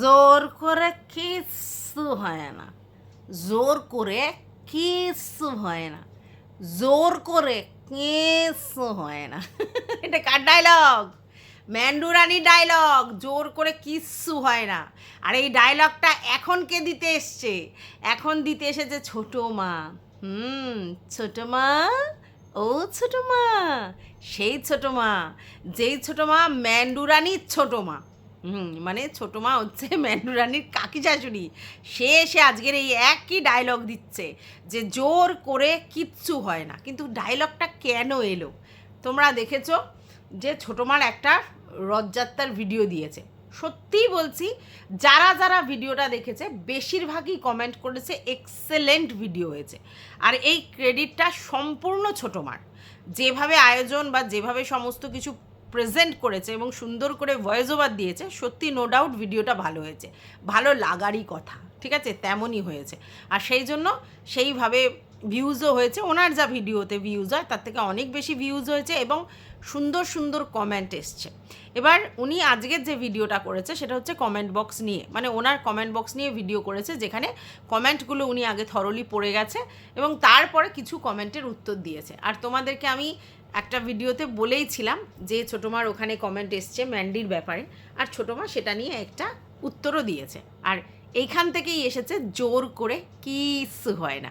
জোর করে কিচ্ছু হয় না, জোর করে কিচ্ছু হয় না, জোর করে কিচ্ছু হয় না। এটা কার ডায়লগ? ম্যান্ডু রানীর ডায়লগ, জোর করে কিচ্ছু হয় না। আর এই ডায়লগটা এখন কে দিতে এসছে? এখন দিতে এসেছে ছোট মা। ছোট মা, ও ছোট মা, সেই ছোট মা, যেই ছোট মা ম্যান্ডু রানীর ছোট মা। মানে ছোটো মা হচ্ছে ম্যান্ডু রানীর কাকি শাশুড়ি। সে এসে আজকের এই একই ডায়লগ দিচ্ছে যে জোর করে কিচ্ছু হয় না। কিন্তু ডায়লগটা কেন এলো? তোমরা দেখেছো যে ছোটো মার একটা রথযাত্রার ভিডিও দিয়েছে। সত্যিই বলছি, যারা যারা ভিডিওটা দেখেছে বেশিরভাগই কমেন্ট করেছে এক্সেলেন্ট ভিডিও হয়েছে। আর এই ক্রেডিটটা সম্পূর্ণ ছোটো মার। যেভাবে আয়োজন বা যেভাবে সমস্ত কিছু প্রেজেন্ট করেছে এবং সুন্দর করে ভয়েস ওভার দিয়েছে, সত্যি নো ডাউট ভিডিওটা ভালো হয়েছে, ভালো লাগারই কথা, ঠিক আছে, তেমনই হয়েছে। আর সেই জন্য সেইভাবে ভিউজও হয়েছে। ওনার যা ভিডিওতে ভিউজ হয় তার থেকে অনেক বেশি ভিউজ হয়েছে এবং সুন্দর সুন্দর কমেন্ট এসছে। এবার উনি আজকের যে ভিডিওটা করেছে সেটা হচ্ছে কমেন্ট বক্স নিয়ে, মানে ওনার কমেন্ট বক্স নিয়ে ভিডিও করেছে, যেখানে কমেন্টগুলো উনি আগে থরলি পড়ে গেছে এবং তারপরে কিছু কমেন্টের উত্তর দিয়েছে। আর তোমাদেরকে আমি একটা ভিডিওতে বলেইছিলাম যে ছোটো মার ওখানে কমেন্ট এসছে ম্যান্ডির ব্যাপারে, আর ছোটো মা সেটা নিয়ে একটা উত্তরও দিয়েছে। আর এইখান থেকেই এসেছে জোর করে কিচ্ছু হয় না।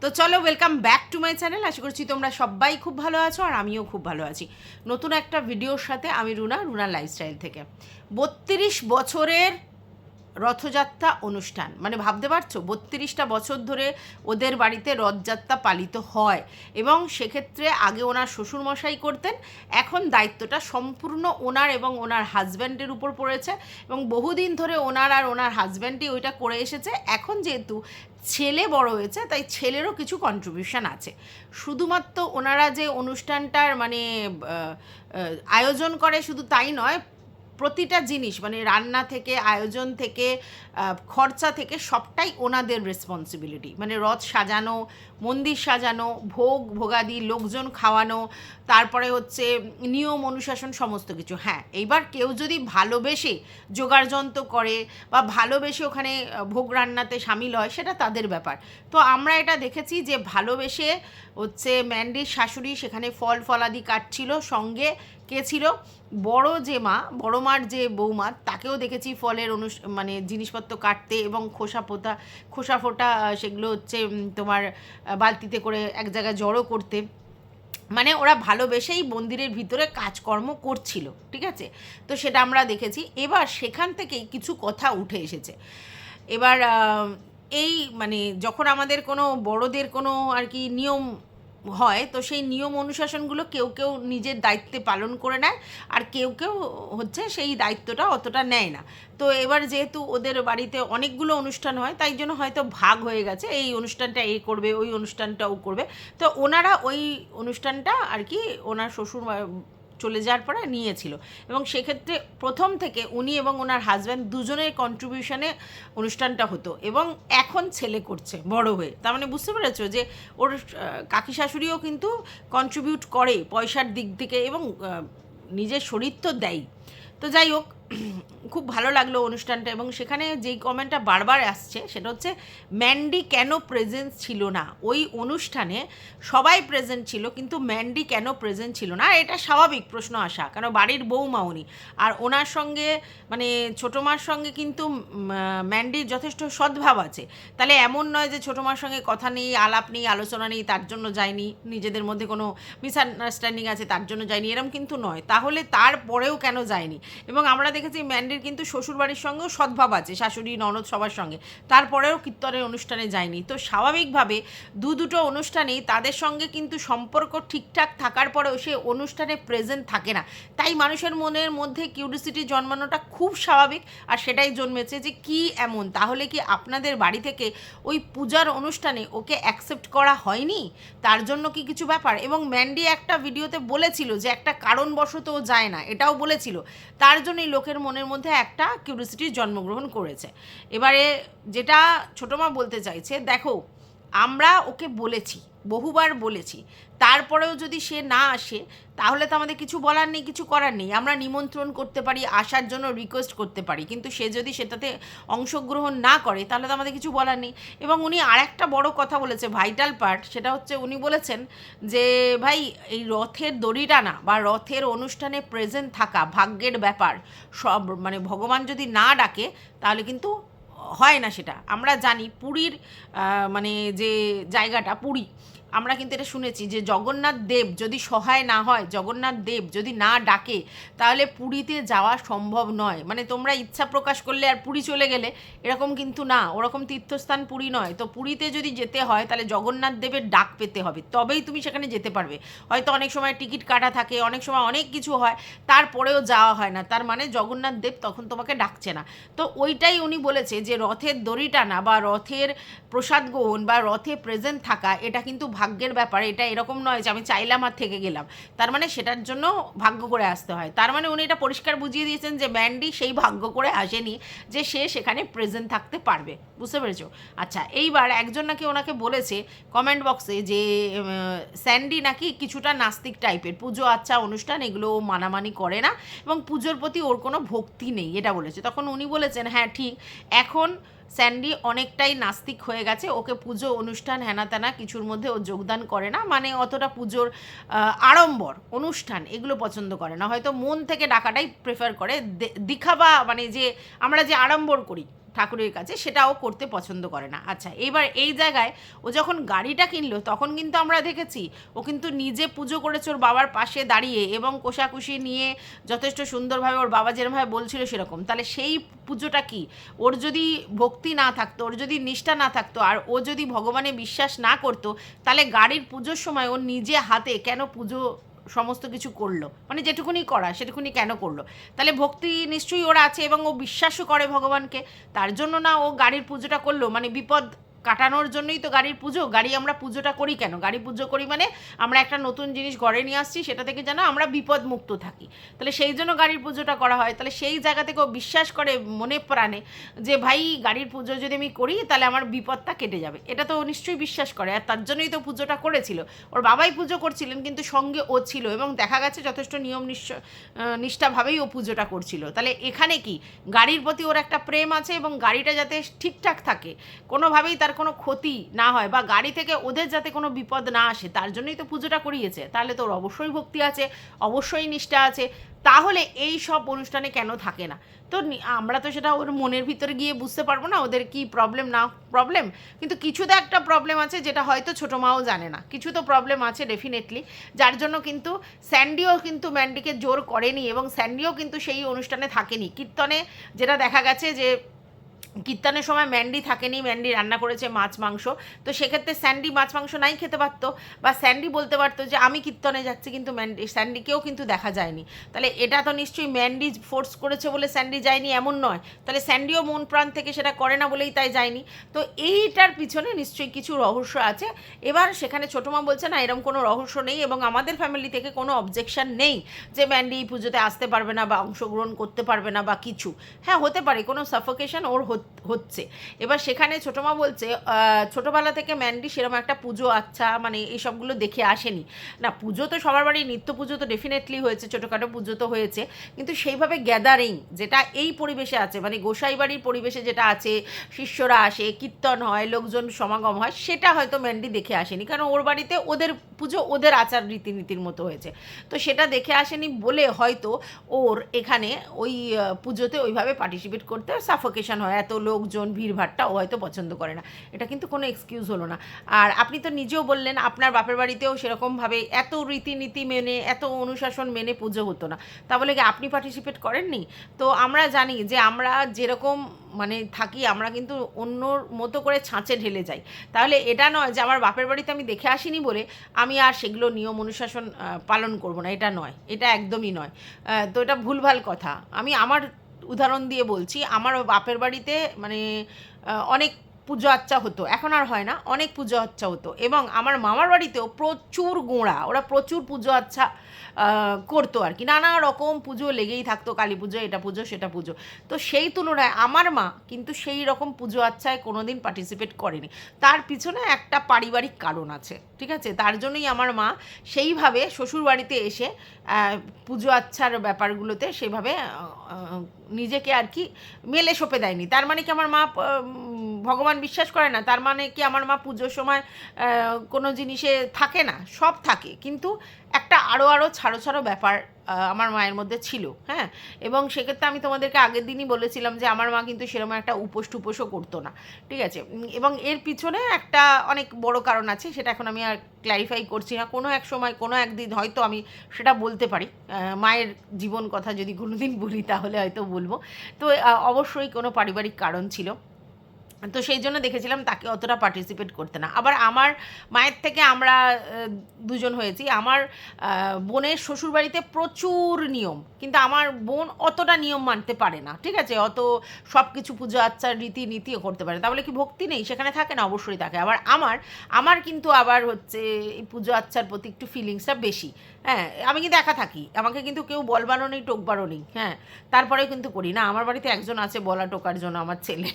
তো চলো, welcome back to my channel. আশা করছি তোমরা সবাই খুব ভালো আছো আর আমিও খুব ভালো আছি। নতুন একটা ভিডিওর সাথে আমি রুনার লাইফস্টাইল থেকে। 32 বছরের রথযাত্রা অনুষ্ঠান, মানে ভাবতে পারছো 32টা বছর ধরে ওদের বাড়িতে রথযাত্রা পালিত হয় এবং সেক্ষেত্রে আগে ওনার শ্বশুরমশাই করতেন, এখন দায়িত্বটা সম্পূর্ণ ওনার এবং ওনার হাজব্যান্ডের উপর পড়েছে এবং বহুদিন ধরে ওনার আর ওনার হাজব্যান্ডই ওইটা করে এসেছে। এখন যেহেতু ছেলে বড় হয়েছে তাই ছেলেরও কিছু কন্ট্রিবিউশন আছে। শুধুমাত্র ওনারা যে অনুষ্ঠানটার মানে আয়োজন করে শুধু তাই নয়, প্রতিটা জিনিস মানে রান্না থেকে আয়োজন থেকে খরচা থেকে সবটাই ওনাদের রেসপন্সিবিলিটি। মানে রথ সাজানো, মন্দির সাজানো, ভোগাদি, লোকজন খাওয়ানো, তারপরে হচ্ছে নিয়ম অনুশাসন, সমস্ত কিছু। হ্যাঁ, এইবার কেউ যদি ভালোবেসে যোগাড়যন্ত্র করে বা ভালোবেসে ওখানে ভোগ রান্নাতে সামিল হয় সেটা তাদের ব্যাপার। তো আমরা এটা দেখেছি যে ভালোবেসে হচ্ছে ম্যান্ডির শাশুড়ি সেখানে ফল ফলাদি কাটছিল, সঙ্গে কে ছিল? বড় মার যে বৌমা, তাকেও দেখেছি ফলের মানে জিনিসপত্র কাটতে এবং খোসা ফোটা সেগুলো হচ্ছে তোমার বালতিতে করে এক জায়গায় জড়ো করতে। মানে ওরা ভালোবেসেই মন্দিরের ভিতরে কাজকর্ম করছিল, ঠিক আছে। তো সেটা আমরা দেখেছি। এবার সেখান থেকেই কিছু কথা উঠে এসেছে। এবার এই মানে যখন আমাদের কোনো বড়দের কোনো আর কি নিয়ম হয়, তো সেই নিয়ম অনুশাসনগুলো কেউ কেউ নিজের দায়িত্বে পালন করে নেয় আর কেউ কেউ হচ্ছে সেই দায়িত্বটা অতটা নেয় না। তো এবার যেহেতু ওদের বাড়িতে অনেকগুলো অনুষ্ঠান হয়, তাই জন্য হয়তো ভাগ হয়ে গেছে, এই অনুষ্ঠানটা এ করবে, ওই অনুষ্ঠানটা ও করবে। তো ওনারা ওই অনুষ্ঠানটা আর কি ওনার শ্বশুর চলে যাওয়ার পরে নিয়েছিল এবং সেক্ষেত্রে প্রথম থেকে উনি এবং ওনার হাজব্যান্ড দুজনের কন্ট্রিবিউশনে অনুষ্ঠানটা হতো এবং এখন ছেলে করছে বড় হয়ে। তার মানে বুঝতে পেরেছো যে ওর কাকি শাশুড়িও কিন্তু কন্ট্রিবিউট করে পয়সার দিক থেকে এবং নিজের শরীর তো দেয়। তো যাই হোক, খুব ভালো লাগলো অনুষ্ঠানটা এবং সেখানে যেই কমেন্টটা বারবার আসছে সেটা হচ্ছে ম্যান্ডি কেন প্রেজেন্স ছিল না ওই অনুষ্ঠানে। সবাই প্রেজেন্ট ছিল কিন্তু ম্যান্ডি কেন প্রেজেন্ট ছিল না? এটা স্বাভাবিক প্রশ্ন আসা, কারণ বাড়ির বৌমা উনি, আর ওনার সঙ্গে মানে ছোটো মার সঙ্গে কিন্তু ম্যান্ডির যথেষ্ট সদ্ভাব আছে। তাহলে এমন নয় যে ছোটো মার সঙ্গে কথা নেই, আলাপ নেই, আলোচনা নেই, তার জন্য যায়নি, নিজেদের মধ্যে কোনো মিসআন্ডারস্ট্যান্ডিং আছে তার জন্য যায়নি, এরম কিন্তু নয়। তাহলে তারপরেও কেন যায়নি? এবং আমরা দেখেছি ম্যান্ডির কিন্তু শ্বশুরবাড়ির সঙ্গেও সদ্ভাব আছে, শাশুড়ি ননদ সবার সঙ্গে, তারপরেও কীর্তনের অনুষ্ঠানে যায়নি। তো স্বাভাবিকভাবে দুটো অনুষ্ঠানেই তাদের সঙ্গে কিন্তু সম্পর্ক ঠিকঠাক থাকার পরেও সে অনুষ্ঠানে প্রেজেন্ট থাকে না। তাই মানুষের মনের মধ্যে কিউরিওসিটি জন্মানোটা খুব স্বাভাবিক। আর সেটাই জন্মেছে যে কি এমন, তাহলে কি আপনাদের বাড়ি থেকে ওই পূজার অনুষ্ঠানে ওকে অ্যাকসেপ্ট করা হয়নি? তার জন্য কি কিছু ব্যাপার? এবং ম্যান্ডি একটা ভিডিওতে বলেছিল যে একটা কারণবশত ও যায় না, এটাও বলেছিল। তার জন্যই লোকের মনের মধ্যে একটা কিউরিওসিটির জন্মগ্রহণ করেছে। এবারে যেটা ছোটো মা বলতে চাইছে, দেখো আমরা ওকে বলেছি বহুবার বলেছি, তারপরেও যদি সে না আসে তাহলে তো আমাদের কিছু বলার নেই, কিছু করার নেই। আমরা নিমন্ত্রণ করতে পারি, আসার জন্য রিকোয়েস্ট করতে পারি, কিন্তু সে যদি সেটাতে অংশগ্রহণ না করে তাহলে তো আমাদের কিছু বলার নেই। এবং উনি আরেকটা বড় কথা বলেছে, ভাইটাল পার্ট, সেটা হচ্ছে উনি বলেছেন যে ভাই এই রথের দড়ি টানা বা রথের অনুষ্ঠানে প্রেজেন্ট থাকা ভাগ্যের ব্যাপার। সব মানে ভগবান যদি না ডাকে তাহলে কিন্তু হয় না সেটা। আমরা জানি পুরীর মানে যে জায়গাটা পুরী, আমরা কিন্তু এটা শুনেছি যে জগন্নাথ দেব যদি সহায় না হয়, জগন্নাথ দেব যদি না ডাকে, তাহলে পুরীতে যাওয়া সম্ভব নয়। মানে তোমরা ইচ্ছা প্রকাশ করলে আর পুরী চলে গেলে, এরকম কিন্তু না, ওরকম তীর্থস্থান পুরী নয়। তো পুরীতে যদি যেতে হয় তাহলে জগন্নাথ দেবের ডাক পেতে হবে, তবেই তুমি সেখানে যেতে পারবে। হয়তো অনেক সময় টিকিট কাটা থাকে, অনেক সময় অনেক কিছু হয়, তারপরেও যাওয়া হয় না, তার মানে জগন্নাথ দেব তখন তোমাকে ডাকছে না। তো ওইটাই উনি বলেছে যে রথের দড়ি টানা বা রথের প্রসাদ গ্রহণ বা রথে প্রেজেন্ট থাকা এটা কিন্তু ভাগ্যের ব্যাপার। এটা এরকম নয় যে আমি চাইলাম আর থেকে গেলাম, তার মানে সেটার জন্য ভাগ্য করে আসতে হয়। তার মানে উনি এটা পরিষ্কার বুঝিয়ে দিয়েছেন যে ম্যান্ডি সেই ভাগ্য করে আসেনি যে সে সেখানে প্রেজেন্ট থাকতে পারবে। বুঝতে পেরেছো? আচ্ছা, এইবার একজন নাকি ওনাকে বলেছে কমেন্ট বক্সে যে স্যান্ডি নাকি কিছুটা নাস্তিক টাইপের, পুজো আচ্ছা অনুষ্ঠান এগুলো ও মানামানি করে না এবং পুজোর প্রতি ওর কোনো ভক্তি নেই, এটা বলেছে। তখন উনি বলেছেন হ্যাঁ ঠিক, এখন স্যান্ডি অনেকটাই নাস্তিক হয়ে গেছে, ওকে পুজো অনুষ্ঠান হ্যানা ত্যানা কিছুর মধ্যে ও যোগদান করে না, মানে অতটা পুজোর আড়ম্বর অনুষ্ঠান এগুলো পছন্দ করে না, হয়তো মন থেকে ডাকাটাই প্রেফার করে। দিখাবা মানে যে আমরা যে আড়ম্বর করি ঠাকুরের কাছে সেটাও করতে পছন্দ করে না। আচ্ছা, এইবার এই জায়গায় ও যখন গাড়িটা কিনলো তখন কিন্তু আমরা দেখেছি ও কিন্তু নিজে পুজো করেছে ওর বাবার পাশে দাঁড়িয়ে এবং কোষাকুষি নিয়ে যথেষ্ট সুন্দরভাবে, ওর বাবা যেরকমভাবে বলছিল সেরকম। তাহলে সেই পুজোটা কি, ওর যদি ভক্তি না থাকতো, ওর যদি নিষ্ঠা না থাকতো, আর ও যদি ভগবানে বিশ্বাস না করতো, তাহলে গাড়ির পুজোর সময় ও নিজে হাতে কেন পুজো সমস্ত কিছু করলো, মানে যেটুকুনি করা সেটুকুনি কেন করলো? তাহলে ভক্তি নিশ্চয়ই ওর আছে এবং ও বিশ্বাসও করে ভগবানকে, তার জন্য না ও গাড়ির পুজোটা করলো? মানে বিপদ কাটানোর জন্যই তো গাড়ির পুজো। গাড়ি আমরা পুজোটা করি কেন? গাড়ি পুজো করি মানে আমরা একটা নতুন জিনিস ঘরে নিয়ে আসছি, সেটা থেকে যেন আমরা বিপদ মুক্ত থাকি, তাহলে সেই জন্য গাড়ির পুজোটা করা হয়। তাহলে সেই জায়গা থেকে ও বিশ্বাস করে মনে প্রাণে যে ভাই গাড়ির পুজো যদি আমি করি তাহলে আমার বিপদটা কেটে যাবে, এটা তো ও নিশ্চয়ই বিশ্বাস করে, আর তার জন্যই তো পুজোটা করেছিল। ওর বাবাই পুজো করছিলেন কিন্তু সঙ্গে ও ছিল এবং দেখা গেছে যথেষ্ট নিয়ম নিষ্ঠাভাবেই ও পুজোটা করছিল। তাহলে এখানে কি গাড়ির প্রতি ওর একটা প্রেম আছে এবং গাড়িটা যাতে ঠিকঠাক থাকে, কোনোভাবেই তার কোনো ক্ষতি না হয় বা গাড়ি থেকে ওদের যাতে কোনো বিপদ না আসে, তার জন্যই তো পুজোটা করিয়েছে। তাহলে তো ওর অবশ্যই ভক্তি আছে, অবশ্যই নিষ্ঠা আছে, তাহলে এই সব অনুষ্ঠানে কেন থাকে না? তো আমরা তো সেটা ওর মনের ভিতরে গিয়ে বুঝতে পারবো না ওদের কি প্রবলেম না প্রবলেম, কিন্তু কিছু তো একটা প্রবলেম আছে যেটা হয়তো ছোটো মাও জানে না, কিছু তো প্রবলেম আছে ডেফিনেটলি, যার জন্য কিন্তু স্যান্ডিও কিন্তু ম্যান্ডিকে জোর করেনি এবং স্যান্ডিও কিন্তু সেই অনুষ্ঠানে থাকেনি। কীর্তনে যেটা দেখা গেছে যে কীর্তনের সময় ম্যান্ডি থাকেনি, ম্যান্ডি রান্না করেছে মাছ মাংস, তো সেক্ষেত্রে স্যান্ডি মাছ মাংস নাই খেতে পারতো, বা স্যান্ডি বলতে পারতো যে আমি কীর্তনে যাচ্ছি, কিন্তু স্যান্ডিকেও কিন্তু দেখা যায়নি। তাহলে এটা তো নিশ্চয়ই ম্যান্ডি ফোর্স করেছে বলে স্যান্ডি যায়নি এমন নয়, তাহলে স্যান্ডিও মন প্রাণ থেকে সেটা করে না বলেই তাই যায়নি। তো এইটার পিছনে নিশ্চয়ই কিছু রহস্য আছে। এবার সেখানে ছোটো মা বলছে না এরকম কোনো রহস্য নেই এবং আমাদের ফ্যামিলি থেকে কোনো অবজেকশন নেই যে ম্যান্ডি এই পুজোতে আসতে পারবে না বা অংশগ্রহণ করতে পারবে না বা কিছু। হ্যাঁ হতে পারে কোনো সাফোকেশন ওর হচ্ছে। এবার সেখানে ছোটো মা বলছে ছোটোবেলা থেকে ম্যান্ডি সেরকম একটা পুজো আচ্ছা মানে এইসবগুলো দেখে আসেনি। না, পুজো তো সবার বাড়ি নিত্য পুজো তো ডেফিনেটলি হয়েছে, ছোটোখাটো পুজো তো হয়েছে, কিন্তু সেইভাবে গ্যাদারিং যেটা এই পরিবেশে আছে, মানে গোসাই বাড়ির পরিবেশে যেটা আছে, শিষ্যরা আসে, কীর্তন হয়, লোকজন সমাগম হয়, সেটা হয়তো ম্যান্ডি দেখে আসেনি, কারণ ওর বাড়িতে ওদের পুজো ওদের আচার রীতিনীতির মতো হয়েছে, তো সেটা দেখে আসেনি বলে হয়তো ওর এখানে ওই পুজোতে ওইভাবে পার্টিসিপেট করতে সাফোকেশন হয়, এত লোকজন ভিড়ভাট্টা ও হয়তো পছন্দ করে না। এটা কিন্তু কোনো এক্সকিউজ হলো না। আর আপনি তো নিজেও বললেন আপনার বাপের বাড়িতেও সেরকমভাবে এত রীতিনীতি মেনে, এত অনুশাসন মেনে পুজো হতো না, তা বলে কি আপনি পার্টিসিপেট করেননি? তো আমরা জানি যে আমরা যেরকম মানে থাকি, আমরা কিন্তু অন্যর মতো করে ছাঁচে ঢেলে যাই। তাহলে এটা নয় যে আমার বাপের বাড়িতে আমি দেখে আসিনি বলে আমি আর সেগুলো নিয়ম অনুশাসন পালন করব না, এটা নয়, এটা একদমই নয়। তো এটা ভুলভাল কথা। আমি আমার উদাহরণ দিয়ে বলছি, আমার বাপের বাড়িতে মানে অনেক পুজো আচ্চা হতো, এখন আর হয় না, অনেক পুজো আচ্চা হতো। এবং আমার মামার বাড়িতেও প্রচুর গোঁড়া, ওরা প্রচুর পুজো আচ্ছা করতো আর কি, নানা রকম পুজো লেগেই থাকতো, কালী পুজো, এটা পুজো সেটা পুজো। তো সেই তুলনায় আমার মা কিন্তু সেই রকম পুজো আচ্ছায় কোনো দিন পার্টিসিপেট করেনি। তার পিছনে একটা পারিবারিক কারণ আছে, ঠিক আছে? তার জন্যই আমার মা সেইভাবে শ্বশুরবাড়িতে এসে পুজো আচ্ছার ব্যাপারগুলোতে সেভাবে নিজেকে আর কি মেলে সঁপে দেয়নি। তার মানে কি আমার মা ভগবান বিশ্বাস করে না? তার মানে কি আমার মা পুজোর সময় কোনো জিনিসে থাকে না? সব থাকে, কিন্তু একটা আরও ছাড়ো ছাড়ো ব্যাপার আমার মায়ের মধ্যে ছিল, হ্যাঁ। এবং সেক্ষেত্রে আমি তোমাদেরকে আগের দিনই বলেছিলাম যে আমার মা কিন্তু সেরকম একটা উপোস টুপোসও করতো না, ঠিক আছে? এবং এর পিছনে একটা অনেক বড় কারণ আছে, সেটা এখন আমি আর ক্ল্যারিফাই করছি না। কোনো এক সময় কোনো একদিন হয়তো আমি সেটা বলতে পারি, মায়ের জীবন কথা যদি কোনো দিন বলি তাহলে হয়তো বলবো। তো অবশ্যই কোনো পারিবারিক কারণ ছিল, তো সেই জন্য দেখেছিলাম তাকে অতটা পার্টিসিপেট করতে না। আবার আমার মায়ের থেকে আমরা দুজন হয়েছি। আমার বোনের শ্বশুরবাড়িতে প্রচুর নিয়ম, কিন্তু আমার বোন অতটা নিয়ম মানতে পারে না, ঠিক আছে? অত সব কিছু পুজো আচ্চার রীতিনীতিও করতে পারে। তাহলে কি ভক্তি নেই? সেখানে থাকে না, অবশ্যই থাকে। আবার আমার কিন্তু আবার হচ্ছে এই পুজো আচ্চার প্রতি একটু ফিলিংসটা বেশি, হ্যাঁ। আমি কিন্তু একা থাকি, আমাকে কিন্তু কেউ বলবারও নেই, টোকবারও নেই, হ্যাঁ। তারপরেও কিন্তু করি না। আমার বাড়িতে একজন আছে বলা টোকার জন্য, আমার ছেলে।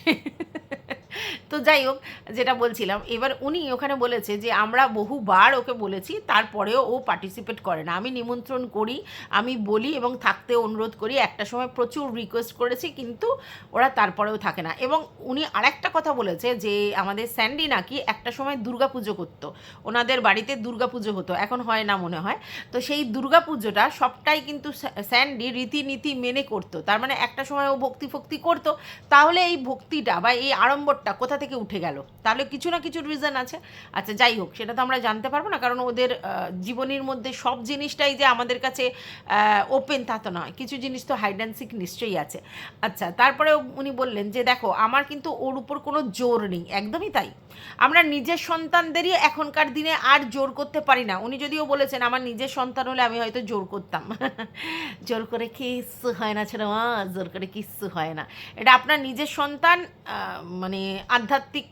তো যাই হোক, যেটা বলছিলাম, এবার উনি ওখানে বলেছে যে আমরা বহুবার ওকে বলেছি, তারপরেও ও পার্টিসিপেট করে না। আমি নিমন্ত্রণ করি, আমি বলি এবং থাকতে অনুরোধ করি, একটা সময় প্রচুর রিকোয়েস্ট করেছি, কিন্তু ওরা তারপরেও থাকে না। এবং উনি আরেকটা কথা বলেছে যে আমাদের স্যান্ডি নাকি একটা সময় দুর্গাপুজো করতো, ওনাদের বাড়িতে দুর্গাপুজো হতো, এখন হয় না মনে হয়। তো সেই দুর্গাপুজোটা সবটাই কিন্তু স্যান্ডি রীতিনীতি মেনে করতো। তার মানে একটা সময় ও ভক্তি ফক্তি করতো, তাহলে এই ভক্তিটা বা এই আড়ম্বরটা কোথা থেকে উঠে গেল? তাহলে কিছু না কিছু রিজন আছে। আচ্ছা যাই হোক, সেটা তো আমরা জানতে পারবো না, কারণ ওদের জীবনীর মধ্যে সব জিনিসটাই যে আমাদের কাছে ওপেন তা তো নয়, কিছু জিনিস তো হাইড অ্যান্ড সিক নিশ্চয়ই আছে। আচ্ছা, তারপরে উনি বললেন যে দেখো আমার কিন্তু ওর উপর কোনো জোর নেই, একদমই তাই। আমরা নিজের সন্তানদেরই এখনকার দিনে আর জোর করতে পারি না। উনি যদিও বলেছেন আমার নিজের সন্তান হলে আমি হয়তো জোর করতাম। জোর করে কিচ্ছু হয় না ছেলে মা, জোর করে কিচ্ছু হয় না। এটা আপনার নিজের সন্তান, মানে আধ্যাত্মিক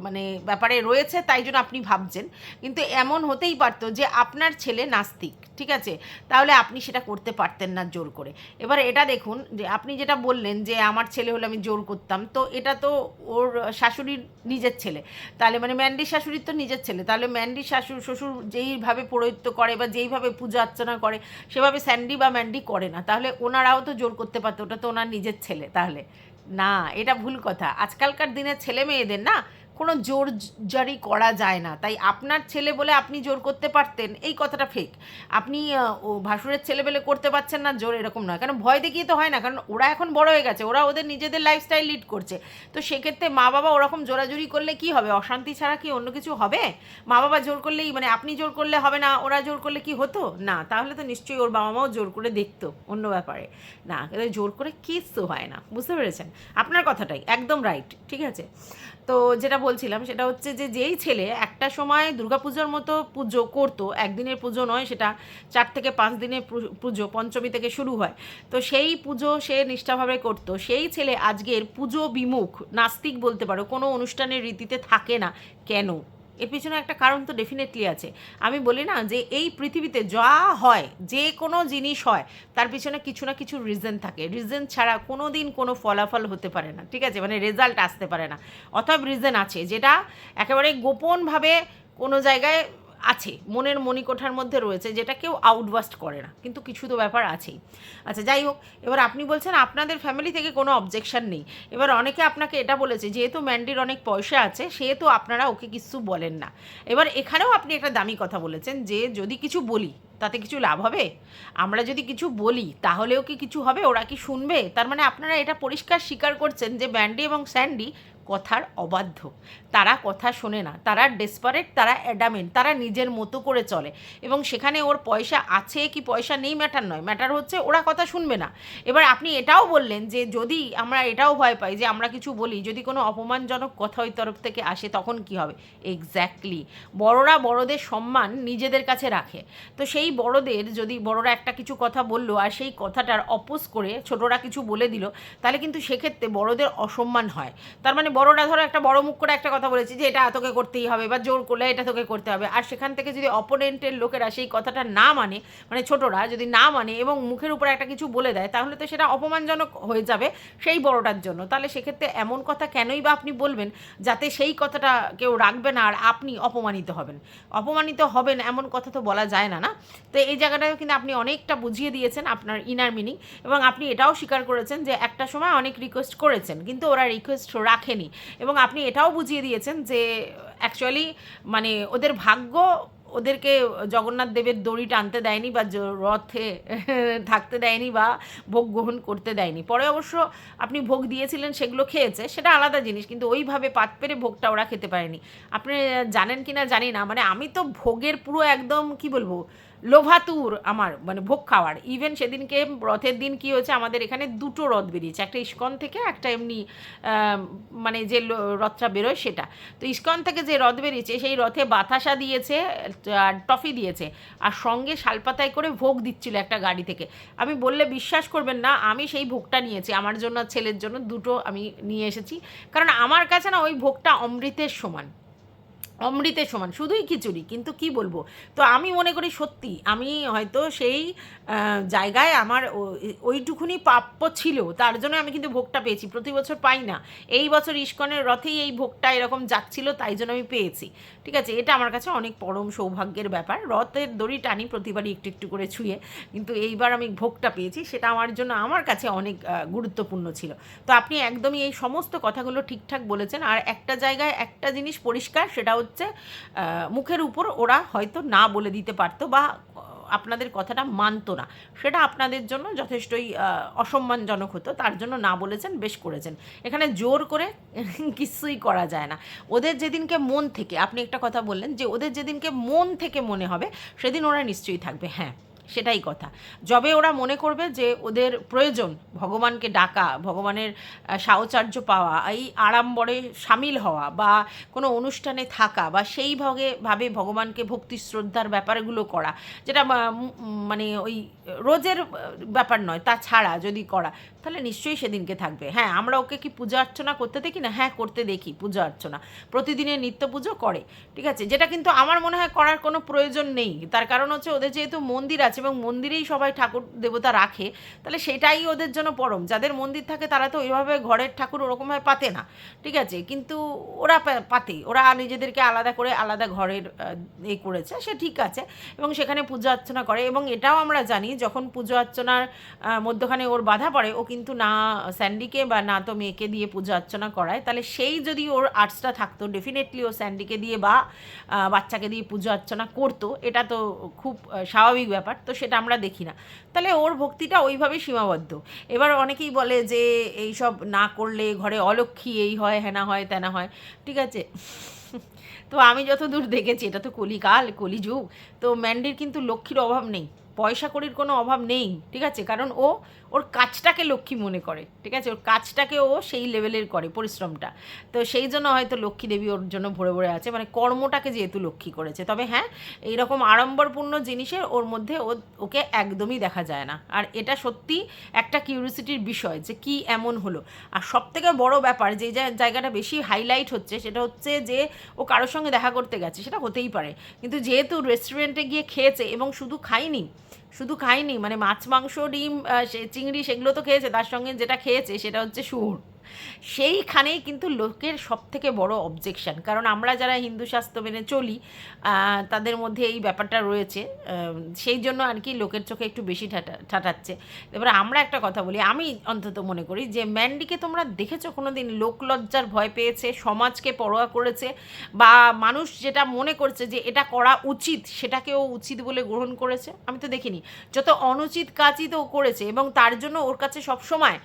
মানে ব্যাপারে রয়েছে, তাই জন্য আপনি ভাবছেন। কিন্তু এমন হতেই পারতো যে আপনার ছেলে নাস্তিক, ঠিক আছে? তাহলে আপনি সেটা করতে পারতেন না জোর করে। এবার এটা দেখুন যে আপনি যেটা বললেন যে আমার ছেলে হলে আমি জোর করতাম, তো এটা তো ওর শাশুড়ির নিজের ছেলে, তাহলে মানে ম্যান্ডির শাশুড়ির তো নিজের ছেলে, তাহলে ম্যান্ডির শ্বশুর যেইভাবে পৌরোহিত্য করে বা যেইভাবে পূজা অর্চনা করে সেভাবে স্যান্ডি বা ম্যান্ডি করে না, তাহলে ওনারাও তো জোর করতে পারতো, ওটা তো ওনার নিজের ছেলে। তাহলে না, এটা ভুল কথা। আজকালকার দিনের ছেলে মেয়েদের না কোনো জোর জারি করা যায় না। তাই আপনার ছেলে বলে আপনি জোর করতে পারতেন, এই কথাটা ফেক। আপনি ও ভাসুরের ছেলে বলে করতে পারছেন না জোর, এরকম নয়। কারণ ভয় দেখিয়ে তো হয় না, কারণ ওরা এখন বড় হয়ে গেছে, ওরা ওদের নিজেদের লাইফস্টাইল লিড করছে। তো সেক্ষেত্রে মা বাবা ওরকম জোরাজুরি করলে কি হবে? অশান্তি ছাড়া কি অন্য কিছু হবে? মা বাবা জোর করলেই মানে আপনি জোর করলে হবে না, ওরা জোর করলে কি হতো না? তাহলে তো নিশ্চয়ই ওর বাবা মাও জোর করে দেখতো অন্য ব্যাপারে। না, জোর করে কিচ্ছু হয় না, বুঝতে পেরেছেন? আপনার কথাটাই একদম রাইট, ঠিক আছে? তো যেটা বলছিলাম সেটা হচ্ছে যে যেই ছেলে একটা সময় দুর্গাপুজোর মতো পুজো করতো, একদিনের পুজো নয়, সেটা 4 থেকে 5 দিনের পুজো, পঞ্চমী থেকে শুরু হয়, তো সেই পুজো সে নিষ্ঠাভাবে করতো, সেই ছেলে আজকের পুজো বিমুখ, নাস্তিক বলতে পারো, কোনো অনুষ্ঠানের রীতিতে থাকে না। কেন? এর পিছনে একটা কারণ তো ডেফিনেটলি আছে। আমি বলি না যে এই পৃথিবীতে যা হয়, যে কোনো জিনিস হয়, তার পিছনে কিছু না কিছু রিজন থাকে। রিজন ছাড়া কোনো দিন কোনো ফলাফল হতে পারে না, ঠিক আছে? মানে রেজাল্ট আসতে পারে না। অতএব রিজন আছে, যেটা একেবারে গোপনভাবে কোনো জায়গায় আছে, মনের মণিকোঠার মধ্যে রয়েছে, যেটা কেউ আউটবাস্ট করে না, কিন্তু কিছু তো ব্যাপার আছেই। আচ্ছা যাই হোক, এবার আপনি বলছেন আপনাদের ফ্যামিলি থেকে কোনো অবজেকশন নেই। এবার অনেকে আপনাকে এটা বলেছে যেহেতু ম্যান্ডির অনেক পয়সা আছে সেহেতু আপনারা ওকে কিছু বলেন না। এবার এখানেও আপনি একটা দামি কথা বলেছেন যে যদি কিছু বলি তাতে কিছু লাভ হবে? আমরা যদি কিছু বলি তাহলেও কি কিছু হবে? ওরা কি শুনবে? তার মানে আপনারা এটা পরিষ্কার স্বীকার করছেন যে ম্যান্ডি এবং স্যান্ডি কথার অবাধ্য, তারা কথা শোনে না, তারা ডেসপারেট, তারা অ্যাডামেন্ট, তারা নিজের মতো করে চলে। এবং সেখানে ওর পয়সা আছে কি পয়সা নেই ম্যাটার নয়, ম্যাটার হচ্ছে ওরা কথা শুনবে না। এবার আপনি এটাও বললেন যে যদি আমরা এটাও ভয় পাই যে আমরা কিছু বলি, যদি কোনো অপমানজনক কথা ওই তরফ থেকে আসে তখন কি হবে? এক্স্যাক্টলি, বড়রা বড়দের সম্মান নিজেদের কাছে রাখে। তো সেই বড়দের যদি বড়রা একটা কিছু কথা বললো আর সেই কথাটার অপোজ করে ছোটরা কিছু বলে দিল, তাহলে কিন্তু সেক্ষেত্রে বড়দের অসম্মান হয়। তার মানে বড়রা ধরো একটা বড় মুখ করে একটা কথা বলেছি যে এটা তোকে করতেই হবে বা জোর করলে এটা তোকে করতে হবে, আর সেখান থেকে যদি অপোনেন্টের লোকেরা সেই কথাটা না মানে, মানে ছোটরা যদি না মানে এবং মুখের উপরে একটা কিছু বলে দেয়, তাহলে তো সেটা অপমানজনক হয়ে যাবে সেই বড়টার জন্য। তাহলে সেক্ষেত্রে এমন কথা কেনই বা আপনি বলবেন যাতে সেই কথাটা কেউ রাখবে না আর আপনি অপমানিত হবেন? অপমানিত হবেন এমন কথা তো বলা যায় না, না? তো এই জায়গাটাও কিন্তু আপনি অনেকটা বুঝিয়ে দিয়েছেন আপনার ইনার মিনিং, এবং আপনি এটাও স্বীকার করেছেন যে একটা সময় অনেক রিকোয়েস্ট করেছেন কিন্তু ওরা রিকোয়েস্ট রাখেনি, এবং আপনি এটাও বুঝিয়ে দিয়েছেন যে অ্যাকচুয়ালি মানে ওদের ভাগ্য ওদেরকে জগন্নাথ দেবের দড়ি টানতে দেয়নি বা রথে থাকতে দেয়নি বা ভোগ গ্রহণ করতে দেয়নি। পরে অবশ্য আপনি ভোগ দিয়েছিলেন, সেগুলো খেয়েছে, সেটা আলাদা জিনিস, কিন্তু ওইভাবে পাত পেরে ভোগটা ওরা খেতে পারেনি। আপনি জানেন কি না জানি না, মানে আমি তো ভোগের পুরো একদম কি বলবো লোভাতুর আমার, মানে ভোগ খাওয়ার। ইভেন সেদিনকে রথের দিন কি হয়েছে, আমাদের এখানে দুটো রথ বেরিয়েছে, একটা ইস্কন থেকে, একটা এমনি মানে যে রথটা বেরোয় সেটা। তো ইস্কন থেকে যে রথ বেরিয়েছে সেই রথে বাতাসা দিয়েছে আর টফি দিয়েছে, আর সঙ্গে শালপাতায় করে ভোগ দিচ্ছিল একটা গাড়ি থেকে। আমি বললে বিশ্বাস করবেন না, আমি সেই ভোগটা নিয়েছি আমার জন্য আর ছেলের জন্য, দুটো আমি নিয়ে এসেছি, কারণ আমার কাছে না ওই ভোগটা অমৃতের সমান, অমৃতের সমান, শুধুই খিচুড়ি, কিন্তু কি বলবো। তো আমি মনে করি সত্যি আমি হয়তো সেই জায়গায় আমার ওইটুকুনি প্রাপ্য ছিল, তার জন্য আমি কিন্তু ভোগটা পেয়েছি, প্রতি বছর পাই না। এই বছর ইস্কনের রথেই এই ভোগটা এরকম যাচ্ছিল, তাই জন্য আমি পেয়েছি। ঠিক আছে, এটা আমার কাছে অনেক পরম সৌভাগ্যের ব্যাপার। রথের দড়ি টানি প্রতিবারই একটু একটু করে ছুঁয়ে, কিন্তু এইবার আমি ভোগটা পেয়েছি, সেটা আমার জন্য আমার কাছে অনেক গুরুত্বপূর্ণ ছিল। তো আপনি একদমই এই সমস্ত কথাগুলো ঠিকঠাক বলেছেন। আর একটা জায়গায় একটা জিনিস পরিষ্কার, সেটা হচ্ছে মুখের উপর ওরা হয়তো না বলে দিতে পারতো বা আপনাদের কথাটা মানতো না, সেটা আপনাদের জন্য যথেষ্টই অসম্মানজনক হতো, তার জন্য না বলেছেন, বেশ করেছেন। এখানে জোর করে কিছুই করা যায় না। ওদের যেদিনকে মন থেকে, আপনি একটা কথা বললেন যে ওদের যেদিনকে মন থেকে মনে হবে সেদিন ওরা নিশ্চয়ই থাকবে, হ্যাঁ সেটাই কথা। যবে ওরা মনে করবে যে ওদের প্রয়োজন ভগবানকে ডাকা, ভগবানের সাহচর্য পাওয়া, এই আড়ম্বরে সামিল হওয়া বা কোনো অনুষ্ঠানে থাকা বা সেইভাবে ভগবানকে ভক্তি শ্রদ্ধার ব্যাপারগুলো করা, যেটা মানে ওই রোজের ব্যাপার নয়, তা ছাড়া যদি করা, তাহলে নিশ্চয়ই সেদিনকে থাকবে। হ্যাঁ, আমরা ওকে কি পূজা অর্চনা করতে দেখি না? হ্যাঁ করতে দেখি পূজা অর্চনা, প্রতিদিনের নিত্য পুজো করে, ঠিক আছে, যেটা কিন্তু আমার মনে হয় করার কোনো প্রয়োজন নেই। তার কারণ হচ্ছে ওদের যেহেতু মন্দির আছে এবং মন্দিরেই সবাই ঠাকুর দেবতা রাখে, তাহলে সেটাই ওদের জন্য পরম। যাদের মন্দির থাকে তারা তো ওইভাবে ঘরের ঠাকুর ওরকমভাবে পাতে না, ঠিক আছে, কিন্তু ওরা পাতে, ওরা নিজেদেরকে আলাদা করে আলাদা ঘরের করেছে, সে ঠিক আছে, এবং সেখানে পূজা অর্চনা করে। এবং এটাও আমরা জানি যখন পুজো অর্চনার মধ্যখানে ওর বাধা পড়ে, ও কিন্তু না স্যান্ডিকে বা না তো মেয়েকে দিয়ে পূজা অর্চনা করায়, তাহলে সেই যদি ওর আর্টসটা থাকতো ডেফিনেটলি ও স্যান্ডিকে দিয়ে বা বাচ্চাকে দিয়ে পূজা অর্চনা করতো, এটা তো খুব স্বাভাবিক ব্যাপার, তো সেটা আমরা দেখি না। তাহলে ওর ভক্তিটা ওইভাবেই সীমাবদ্ধ। এবার অনেকেই বলে যে এই সব না করলে ঘরে অলক্ষ্মী এই হয়, হেনা হয়, তেনা হয়, ঠিক আছে। তো আমি যতদূর দেখেছি, এটা তো কলিকাল, কলিযুগ, তো ম্যান্ডির কিন্তু লক্ষ্মীর অভাব নেই, পয়সা কড়ির কোনো অভাব নেই, ঠিক আছে, কারণ ও ওর কাজটাকে লক্ষ্মী মনে করে, ঠিক আছে, ওর কাজটাকে ও সেই লেভেলের করে পরিশ্রমটা, তো সেই জন্য হয়তো লক্ষ্মী দেবী ওর জন্য ভরে ভরে আছে, মানে কর্মটাকে যেহেতু লক্ষ্মী করেছে। তবে হ্যাঁ, এইরকম আড়ম্বরপূর্ণ জিনিসের ওর মধ্যে ওকে একদমই দেখা যায় না। আর এটা সত্যি একটা কিউরিওসিটির বিষয় যে কি এমন হলো। আর সবথেকে বড় ব্যাপার যে জায়গাটা বেশি হাইলাইট হচ্ছে, সেটা হচ্ছে যে ও কারোর সঙ্গে দেখা করতে গেছে, সেটা হতেই পারে, কিন্তু যেহেতু রেস্টুরেন্টে গিয়ে খেয়েছে, এবং শুধু খায়নি মানে মাছ মাংস ডিম চিংড়ি সেগুলো তো খেয়েছে, তার সঙ্গে যেটা খেয়েছে সেটা হচ্ছে শুয়োর। সেইখানেই কিন্তু লোকের সবথেকে বড় অবজেকশন, কারণ আমরা যারা হিন্দু শাস্ত্র মেনে চলি তাদের মধ্যে এই ব্যাপারটা রয়েছে, সেই জন্য আর কি লোকের চোখে একটু বেশি ঠাটাচ্ছে। এবারে আমরা একটা কথা বলি, আমি অন্তত মনে করি যে ম্যান্ডিকে তোমরা দেখেছো কোনো দিন লোকলজ্জার ভয় পেয়েছে, সমাজকে পরোয়া করেছে, বা মানুষ যেটা মনে করছে যে এটা করা উচিত সেটাকেও উচিত বলে গ্রহণ করেছে? আমি তো দেখিনি। যত অনুচিত কাজই তো করেছে, এবং তার জন্য ওর কাছে সবসময়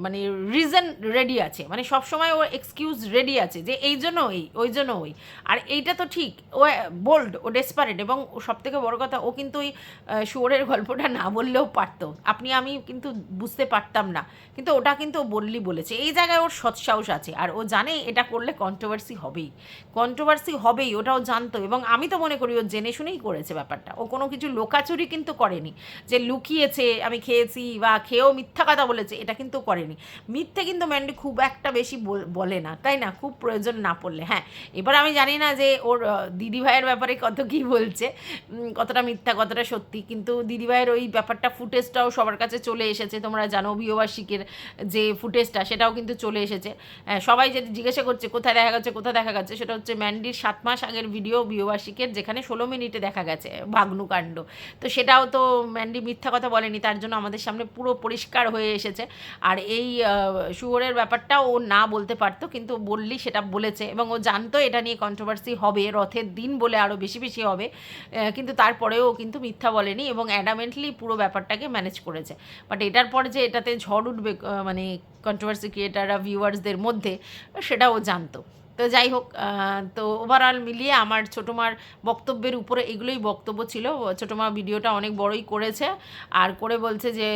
মানে রিজন রেডি আছে, মানে সবসময় ও এক্সকিউজ রেডি আছে যে এই জন্য ওই জন্য ওই। আর এইটা তো ঠিক, ও বোল্ড, ও ডেসপারেট, এবং সবথেকে বড় কথা ও কিন্তু ওই শুয়োরের গল্পটা না বললেও পারতো, আমি কিন্তু বুঝতে পারতাম না, কিন্তু ওটা কিন্তু ও বলেছে। এই জায়গায় ওর সৎসাহস আছে, আর ও জানে এটা করলে কন্ট্রোভার্সি হবেই, ওটাও জানতো। এবং আমি তো মনে করি ও জেনে শুনেই করেছে ব্যাপারটা, ও কোনো কিছু লোকাচুরি কিন্তু করেনি, যে লুকিয়েছে আমি খেয়েছি বা খেয়েও মিথ্যা কথা বলেছে, এটা কিন্তু কিন্তু করেনি। মিথ্যে কিন্তু ম্যান্ডি খুব একটা বেশি বলে না, তাই না, খুব প্রয়োজন না পড়লে। হ্যাঁ, এবার আমি জানি না যে ওর দিদিভাইয়ের ব্যাপারে কত কী বলছে, কতটা মিথ্যা কতটা সত্যি, কিন্তু দিদিভাইয়ের ওই ব্যাপারটা ফুটেজটাও সবার কাছে চলে এসেছে, তোমরা জানো বিবাহবার্ষিকীর যে ফুটেজটা সেটাও কিন্তু চলে এসেছে। সবাই যেটা জিজ্ঞাসা করছে কোথায় দেখা গেছে কোথায় দেখা গেছে, সেটা হচ্ছে ম্যান্ডির 7 মাস আগের ভিডিও বিবাহবার্ষিকীর, যেখানে 16 মিনিটে দেখা গেছে ভাগ্নুকাণ্ড। তো সেটাও তো ম্যান্ডি মিথ্যা কথা বলেনি, তার জন্য আমাদের সামনে পুরো পরিষ্কার হয়ে এসেছে। আর এই শুয়োরের ব্যাপারটা ও না বলতে পারতো, কিন্তু বললি সেটা বলেছে, এবং ও জানতো এটা নিয়ে কন্ট্রোভার্সি হবে, রথের দিন বলে আরও বেশি বেশি হবে, কিন্তু তারপরেও ও কিন্তু মিথ্যা বলেনি এবং অ্যাডামেন্টলি পুরো ব্যাপারটাকে ম্যানেজ করেছে। বাট এটার পর যে এটাতে ঝড় উঠবে মানে কন্ট্রোভার্সি ক্রিয়েটাররা ভিউয়ার্সদের মধ্যে, সেটা ও জানতো। তো যাই হোক, তো ওভারঅল মিলিয়ে আমার ছোটো মার বক্তব্যের উপরে এগুলোই বক্তব্য ছিল। ছোটো মা ভিডিওটা অনেক বড়ই করেছে, আর করে বলছে যে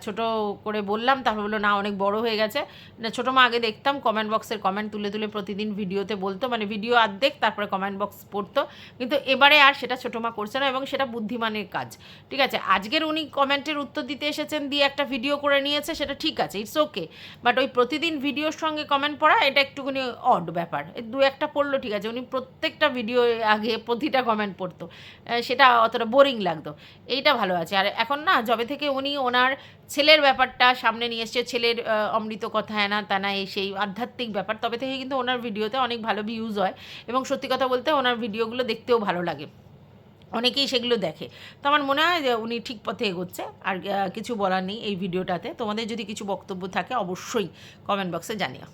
ছোট করে বললাম, তারপর বললো না অনেক বড় হয়ে গেছে। না, ছোটো মা আগে দেখতাম কমেন্ট বক্সের কমেন্ট তুলে তুলে প্রতিদিন ভিডিওতে বলতো, মানে ভিডিও অর্ধেক তারপরে কমেন্ট বক্স পড়তো, কিন্তু এবারে আর সেটা ছোটো মা করছে না, এবং সেটা বুদ্ধিমানের কাজ। ঠিক আছে, আজকের উনি কমেন্টের উত্তর দিতে এসেছেন, দিয়ে একটা ভিডিও করে নিয়েছে, সেটা ঠিক আছে, ইটস ওকে। বাট ওই প্রতিদিন ভিডিওর সঙ্গে কমেন্ট পড়া এটা একটুখানি অড ব্যাপার। দু একটা পড়লো ঠিক আছে, উনি প্রত্যেকটা ভিডিও আগে প্রতিটা কমেন্ট পড়তো, সেটা অতটা বোরিং লাগতো। এইটা ভালো আছে। আর এখন না, যবে থেকে উনি ওনার ছেলের ব্যাপারটা সামনে নিয়ে এসছে, ছেলের অমৃত কথা হ্যানা তানা এই সেই আধ্যাত্মিক ব্যাপার, তবে থেকে কিন্তু ওনার ভিডিওতে অনেক ভালো ভিউজ হয়, এবং সত্যি কথা বলতে ওনার ভিডিওগুলো দেখতেও ভালো লাগে, অনেকেই সেগুলো দেখে। তো আমার মনে হয় যে উনি ঠিক পথে এগোচ্ছে। আর কিছু বলার নেই এই ভিডিওটাতে। তোমাদের যদি কিছু বক্তব্য থাকে অবশ্যই কমেন্ট বক্সে জানিও।